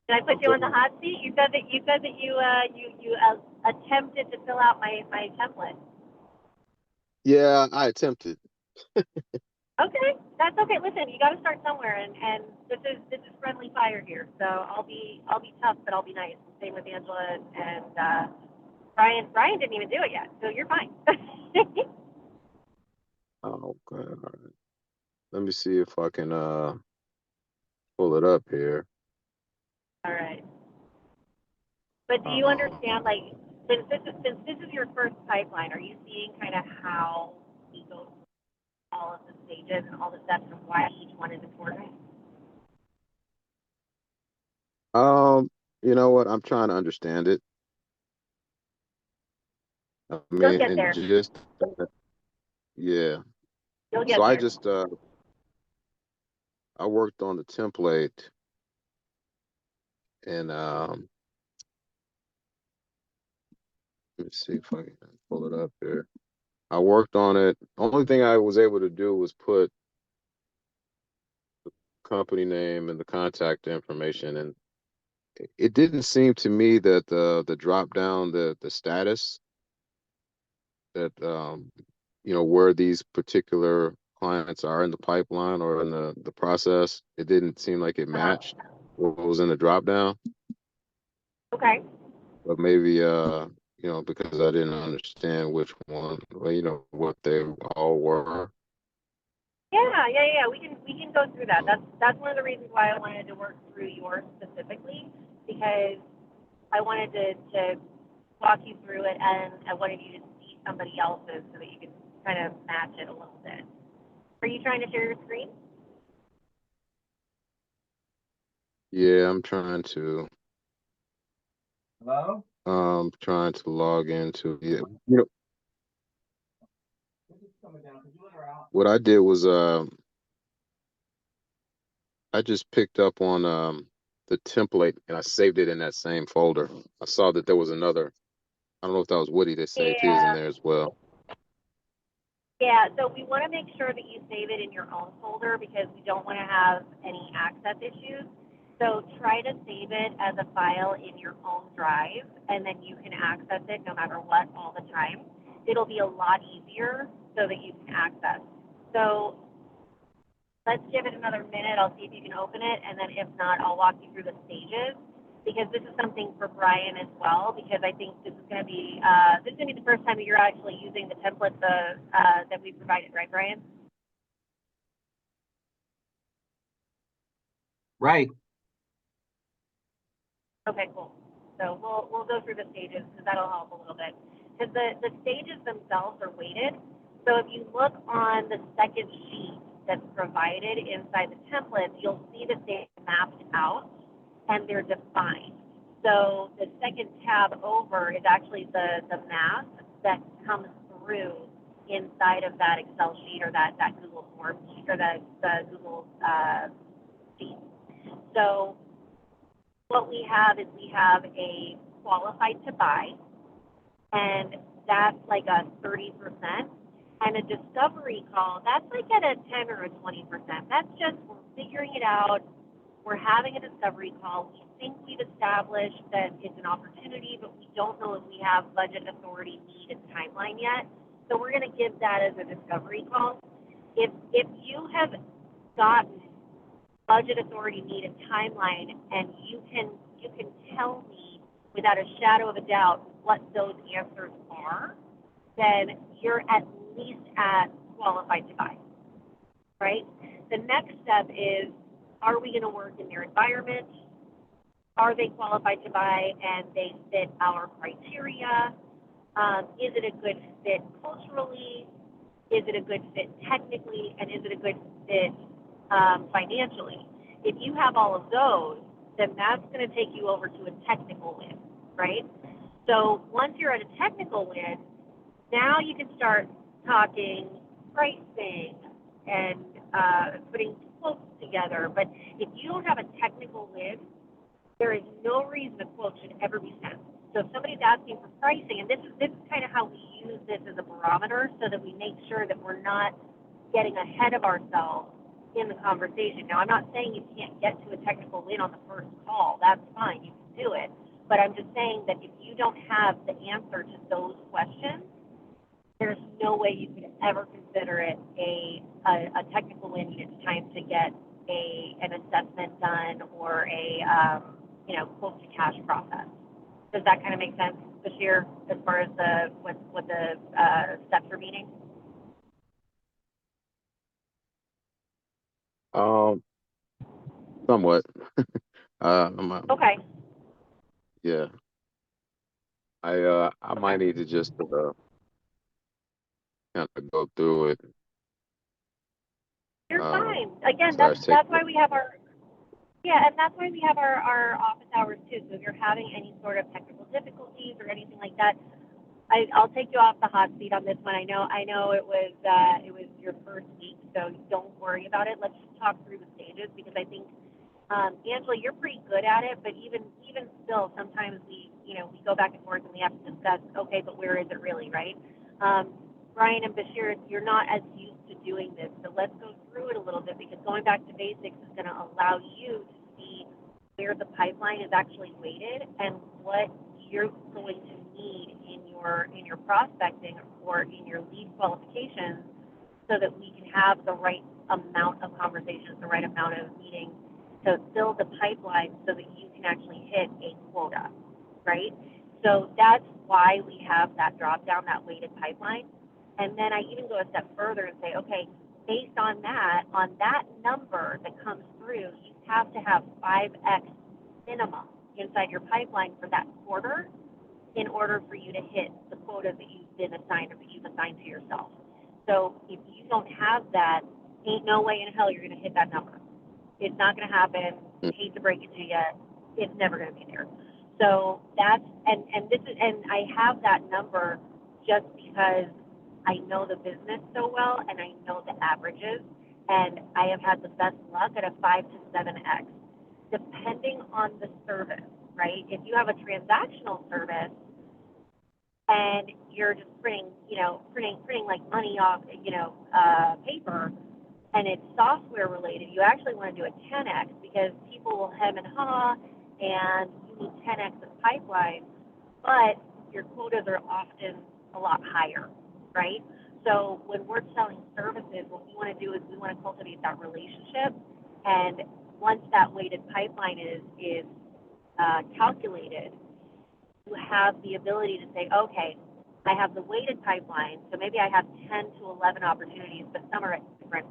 Did I put you on the hot seat? You said that you attempted to fill out my template. Yeah, I attempted. Okay, that's okay. Listen, you got to start somewhere, and this is friendly fire here. So I'll be tough, but I'll be nice. Same with Angela and Brian. Brian didn't even do it yet, so you're fine. Oh, okay. All right. Let me see if I can pull it up here. All right. But do you understand, like, since this is your first pipeline, are you seeing kind of how we go through all of the stages and all the steps and why each one is important? You know what? I'm trying to understand it. I You'll mean, get and there. just yeah. You'll get So there. I just I worked on the template, and let me see if I can pull it up here. I worked on it. Only thing I was able to do was put the company name and the contact information, and it didn't seem to me that the drop down the status that you know, where these particular clients are in the pipeline or in the process, it didn't seem like it matched what was in the drop down. Okay. But maybe you know, because I didn't understand which one, well, you know, what they all were. Yeah. We can go through that. That's one of the reasons why I wanted to work through yours specifically, because I wanted to walk you through it, and I wanted you to see somebody else's so that you could kind of match it a little bit. Are you trying to share your screen? Yeah, I'm trying to. Hello? Trying to log into it. You know, what I did was I just picked up on the template and I saved it in that same folder. I saw that there was another. I don't know if that was Woody that saved his in Yeah. there as well. Yeah, so we want to make sure that you save it in your own folder because we don't want to have any access issues. So try to save it as a file in your own drive, and then you can access it no matter what all the time. It'll be a lot easier so that you can access. So let's give it another minute. I'll see if you can open it, and then if not, I'll walk you through the stages, because this is something for Brian as well, because I think this is going to be the first time that you're actually using the template that we provided, right, Brian? Right. Okay, cool. So we'll go through the stages because that'll help a little bit. Because the stages themselves are weighted. So if you look on the second sheet that's provided inside the template, you'll see the stages mapped out and they're defined. So the second tab over is actually the math that comes through inside of that Excel sheet or that Google form sheet or the Google sheet. So what we have is we have a qualified to buy, and that's like a 30%. And a discovery call, that's like at a 10 or a 20%. That's just, we're figuring it out. We're having a discovery call. We think we've established that it's an opportunity, but we don't know if we have budget, authority, need, and timeline yet. So we're going to give that as a discovery call. If you have gotten budget, authority, need, and timeline, and you can tell me without a shadow of a doubt what those answers are, then you're at least at qualified to buy, right? The next step is, are we going to work in their environment? Are they qualified to buy and they fit our criteria? Is it a good fit culturally? Is it a good fit technically? And is it a good fit financially? If you have all of those, then that's going to take you over to a technical win, right? So once you're at a technical win, now you can start talking pricing and putting quotes together. But if you don't have a technical win, there is no reason a quote should ever be sent. So if somebody's asking for pricing, and this is kind of how we use this as a barometer so that we make sure that we're not getting ahead of ourselves in the conversation. Now, I'm not saying you can't get to a technical win on the first call. That's fine. You can do it. But I'm just saying that if you don't have the answer to those questions, there's no way you could ever consider it a technical win. It's time to get an assessment done or a quote to cash process. Does that kind of make sense, Bashir, as far as what the steps are meaning? Somewhat. Okay. Yeah. I might need to just kind of go through it. You're fine. Again, Slash that's why we have our and that's why we have our office hours too. So if you're having any sort of technical difficulties or anything like that, I'll take you off the hot seat on this one. I know it was your first week, so don't worry about it. Let's just talk through the stages, because I think Angela, you're pretty good at it, but even still, sometimes we go back and forth and we have to discuss, okay, but where is it really, right? Brian and Bashir, you're not as used to doing this, so let's go through it a little bit, because going back to basics is going to allow you to see where the pipeline is actually weighted and what you're going to need in your prospecting or in your lead qualifications, so that we can have the right amount of conversations, the right amount of meetings to fill the pipeline so that you can actually hit a quota, right? So that's why we have that drop down, that weighted pipeline. And then I even go a step further and say, okay, based on that number that comes through, you have to have 5x minimum inside your pipeline for that quarter in order for you to hit the quota that you've been assigned or that you've assigned to yourself. So if you don't have that, ain't no way in hell you're going to hit that number. It's not going to happen. Hate to break it to you, it's never going to be there. So that's and I have that number just because I know the business so well and I know the averages, and I have had the best luck at a 5 to 7x, depending on the service, right? If you have a transactional service and you're just printing like money off, paper, and it's software related, you actually want to do a 10x, because people will hem and haw, and you need 10x of pipeline, but your quotas are often a lot higher, right? So when we're selling services, what we want to do is we want to cultivate that relationship, and once that weighted pipeline is calculated, you have the ability to say, okay, I have the weighted pipeline, so maybe I have 10 to 11 opportunities, but some are at different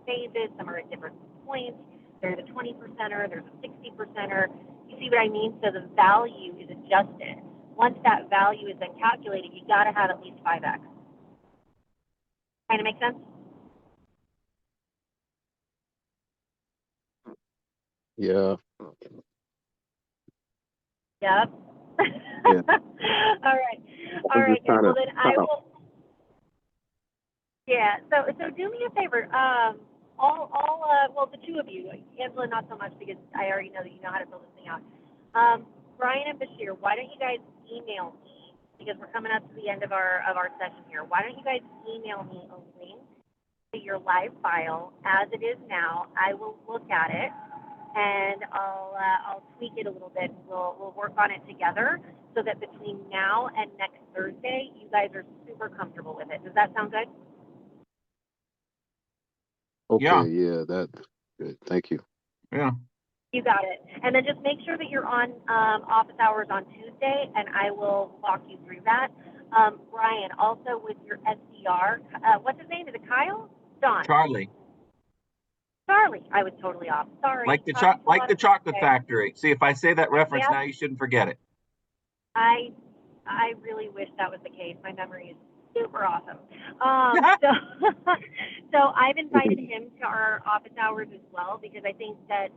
phases, some are at different points. There's a 20%er, there's a 60%er. You see what I mean? So the value is adjusted. Once that value is then calculated, you got to have at least 5x. Kind of make sense? Yeah. Yep. Yeah. All right. All right. Well, then I will. Yeah, so do me a favor. Well, the two of you, Angela, not so much because I already know that you know how to fill this thing out. Brian and Bashir, why don't you guys email me, because we're coming up to the end of our session here. Why don't you guys email me a link to your live file as it is now? I will look at it and I'll tweak it a little bit. We'll work on it together so that between now and next Thursday, you guys are super comfortable with it. Does that sound good? Yeah. Okay, yeah, that's good. Thank you. Yeah. You got it. And then just make sure that you're on office hours on Tuesday, and I will walk you through that. Brian, also with your SDR, what's his name? Is it Kyle? Don. Charlie, Charlie. I was totally off. Sorry. like the chocolate Okay. factory. See, if I say that reference Yep. now, you shouldn't forget it. I really wish that was the case. My memory is super awesome. So I've invited him to our office hours as well, because I think that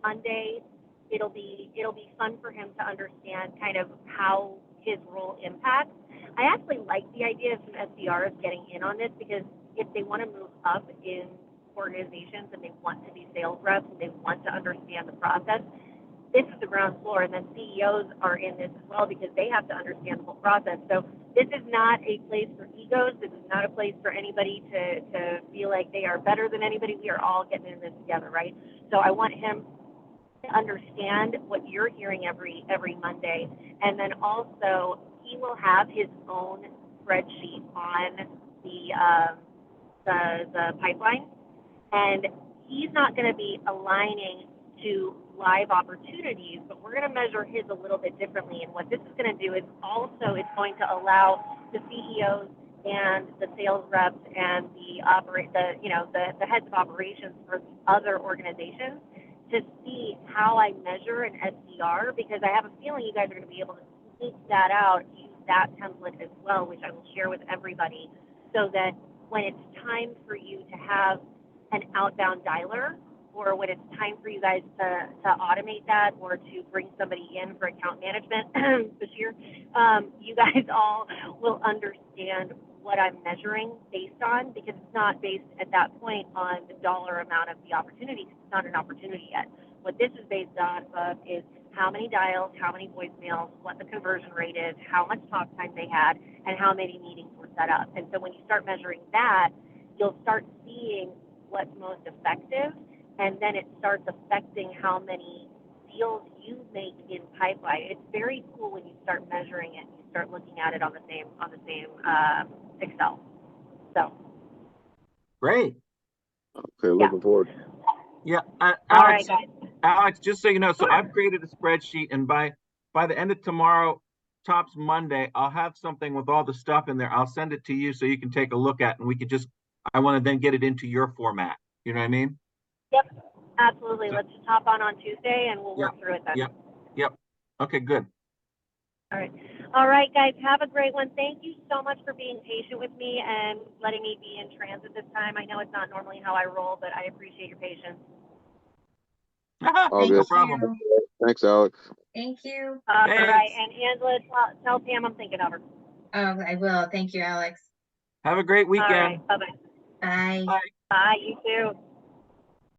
Monday it'll be fun for him to understand kind of how his role impacts. I actually like the idea of some SDRs getting in on this, because if they want to move up in organizations and they want to be sales reps and they want to understand the process, this is the ground floor, and then CEOs are in this as well, because they have to understand the whole process. So this is not a place for egos. This is not a place for anybody to feel like they are better than anybody. We are all getting in this together, right? So I want him to understand what you're hearing every Monday, and then also he will have his own spreadsheet on the pipeline, and he's not going to be aligning to live opportunities, but we're going to measure his a little bit differently. And what this is going to do is also it's going to allow the CEOs and the sales reps and the heads of operations for other organizations to see how I measure an SDR, because I have a feeling you guys are going to be able to sneak that out, use that template as well, which I will share with everybody, so that when it's time for you to have an outbound dialer, or when it's time for you guys to automate that, or to bring somebody in for account management this year, you guys all will understand what I'm measuring based on, because it's not based at that point on the dollar amount of the opportunity, because it's not an opportunity yet. What this is based on is how many dials, how many voicemails, what the conversion rate is, how much talk time they had, and how many meetings were set up. And so when you start measuring that, you'll start seeing what's most effective, and then it starts affecting how many deals you make in pipeline. It's very cool when you start measuring it. You start looking at it on the same Excel. So Great. Okay, looking forward. Yeah. all Alex, right, guys. Alex, just so you know, so I've created a spreadsheet, and by the end of tomorrow, tops Monday, I'll have something with all the stuff in there. I'll send it to you so you can take a look at, and we could I want to then get it into your format. You know what I mean? Yep, absolutely. So, Let's just hop on Tuesday and we'll work through it then. Yep. Okay, good. All right, guys, have a great one. Thank you so much for being patient with me and letting me be in transit this time. I know it's not normally how I roll, but I appreciate your patience. All Thank good. No problem. you. Thanks, Alex. Thank you. All Thanks. right, and Angela, tell Pam I'm thinking of her. Oh, I will. Thank you, Alex. Have a great All weekend. right, bye-bye. Bye. Bye. Bye, you too.